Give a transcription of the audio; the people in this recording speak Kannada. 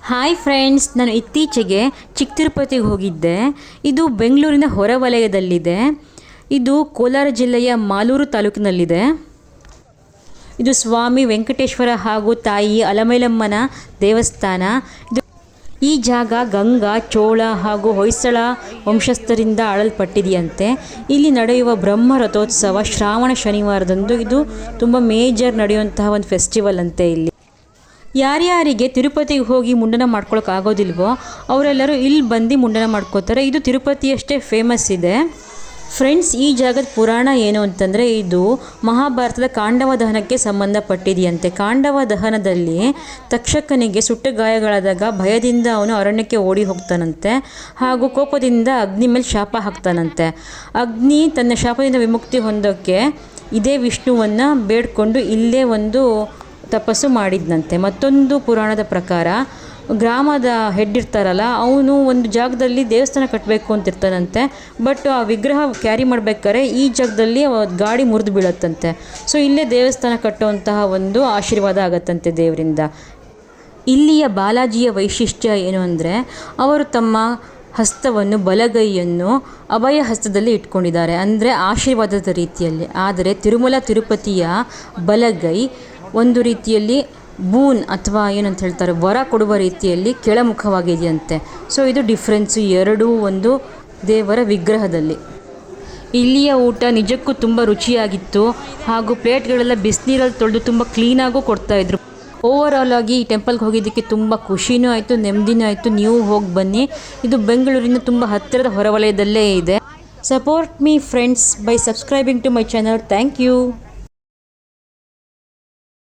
ಹಾಯ್ ಫ್ರೆಂಡ್ಸ್, ನಾನು ಇತ್ತೀಚೆಗೆ ಚಿಕ್ಕ ತಿರುಪತಿಗೆ ಹೋಗಿದ್ದೆ. ಇದು ಬೆಂಗಳೂರಿನ ಹೊರವಲಯದಲ್ಲಿದೆ. ಇದು ಕೋಲಾರ ಜಿಲ್ಲೆಯ ಮಾಲೂರು ತಾಲೂಕಿನಲ್ಲಿದೆ. ಇದು ಸ್ವಾಮಿ ವೆಂಕಟೇಶ್ವರ ಹಾಗೂ ತಾಯಿ ಅಲಮೇಲಮ್ಮನ ದೇವಸ್ಥಾನ. ಈ ಜಾಗ ಗಂಗಾ, ಚೋಳ ಹಾಗೂ ಹೊಯ್ಸಳ ವಂಶಸ್ಥರಿಂದ ಆಳಲ್ಪಟ್ಟಿದೆಯಂತೆ. ಇಲ್ಲಿ ನಡೆಯುವ ಬ್ರಹ್ಮ ರಥೋತ್ಸವ ಶ್ರಾವಣ ಶನಿವಾರದಂದು ಇದು ತುಂಬ ಮೇಜರ್ ನಡೆಯುವಂತಹ ಒಂದು ಫೆಸ್ಟಿವಲ್ ಅಂತೆ. ಇಲ್ಲಿ ಯಾರ್ಯಾರಿಗೆ ತಿರುಪತಿಗೆ ಹೋಗಿ ಮುಂಡನ ಮಾಡ್ಕೊಳಕ್ಕೆ ಆಗೋದಿಲ್ವೋ ಅವರೆಲ್ಲರೂ ಇಲ್ಲಿ ಬಂದು ಮುಂಡನ ಮಾಡ್ಕೋತಾರೆ. ಇದು ತಿರುಪತಿಯಷ್ಟೇ ಫೇಮಸ್ ಇದೆ. ಫ್ರೆಂಡ್ಸ್, ಈ ಜಾಗದ ಪುರಾಣ ಏನು ಅಂತಂದರೆ, ಇದು ಮಹಾಭಾರತದ ಕಾಂಡವ ದಹನಕ್ಕೆ ಸಂಬಂಧಪಟ್ಟಿದೆಯಂತೆ. ಕಾಂಡವ ದಹನದಲ್ಲಿ ತಕ್ಷಕನಿಗೆ ಸುಟ್ಟ ಗಾಯಗಳಾದಾಗ ಭಯದಿಂದ ಅವನು ಅರಣ್ಯಕ್ಕೆ ಓಡಿ ಹೋಗ್ತಾನಂತೆ. ಹಾಗೂ ಕೋಪದಿಂದ ಅಗ್ನಿ ಮೇಲೆ ಶಾಪ ಹಾಕ್ತಾನಂತೆ. ಅಗ್ನಿ ತನ್ನ ಶಾಪದಿಂದ ವಿಮುಕ್ತಿ ಹೊಂದೋಕ್ಕೆ ಇದೇ ವಿಷ್ಣುವನ್ನು ಬೇಡ್ಕೊಂಡು ಇಲ್ಲೇ ಒಂದು ತಪಸ್ಸು ಮಾಡಿದ್ನಂತೆ. ಮತ್ತೊಂದು ಪುರಾಣದ ಪ್ರಕಾರ ಗ್ರಾಮದ ಹೆಡ್ ಇರ್ತಾರಲ್ಲ, ಅವನು ಒಂದು ಜಾಗದಲ್ಲಿ ದೇವಸ್ಥಾನ ಕಟ್ಟಬೇಕು ಅಂತಿರ್ತಾನಂತೆ. ಬಟ್ ಆ ವಿಗ್ರಹ ಕ್ಯಾರಿ ಮಾಡಬೇಕಾದ್ರೆ ಈ ಜಾಗದಲ್ಲಿ ಗಾಡಿ ಮುರಿದು ಬೀಳತ್ತಂತೆ. ಸೊ ಇಲ್ಲೇ ದೇವಸ್ಥಾನ ಕಟ್ಟುವಂತಹ ಒಂದು ಆಶೀರ್ವಾದ ಆಗತ್ತಂತೆ ದೇವರಿಂದ. ಇಲ್ಲಿಯ ಬಾಲಾಜಿಯ ವೈಶಿಷ್ಟ್ಯ ಏನು ಅಂದರೆ, ಅವರು ತಮ್ಮ ಹಸ್ತವನ್ನು, ಬಲಗೈಯನ್ನು ಅಭಯ ಹಸ್ತದಲ್ಲಿ ಇಟ್ಕೊಂಡಿದ್ದಾರೆ, ಅಂದರೆ ಆಶೀರ್ವಾದದ ರೀತಿಯಲ್ಲಿ. ಆದರೆ ತಿರುಮಲ ತಿರುಪತಿಯ ಬಲಗೈ ಒಂದು ರೀತಿಯಲ್ಲಿ ಬೂನ್ ಅಥವಾ ಏನಂತ ಹೇಳ್ತಾರೆ, ವರ ಕೊಡುವ ರೀತಿಯಲ್ಲಿ ಕೆಳಮುಖವಾಗಿದೆಯಂತೆ. ಸೊ ಇದು ಡಿಫ್ರೆನ್ಸು ಎರಡೂ ಒಂದು ದೇವರ ವಿಗ್ರಹದಲ್ಲಿ. ಇಲ್ಲಿಯ ಊಟ ನಿಜಕ್ಕೂ ತುಂಬ ರುಚಿಯಾಗಿತ್ತು. ಹಾಗೂ ಪ್ಲೇಟ್ಗಳೆಲ್ಲ ಬಿಸಿನೀರಲ್ಲಿ ತೊಳೆದು ತುಂಬ ಕ್ಲೀನಾಗೂ ಕೊಡ್ತಾಯಿದ್ರು. ಓವರಾಲ್ ಆಗಿ ಈ ಟೆಂಪಲ್ಗೆ ಹೋಗಿದ್ದಕ್ಕೆ ತುಂಬ ಖುಷಿನೂ ಆಯಿತು, ನೆಮ್ಮದಿನೂ ಆಯಿತು. ನೀವು ಹೋಗಿ ಬನ್ನಿ. ಇದು ಬೆಂಗಳೂರಿನ ತುಂಬ ಹತ್ತಿರದ ಹೊರವಲಯದಲ್ಲೇ ಇದೆ. Support me friends by subscribing to my channel. Thank you.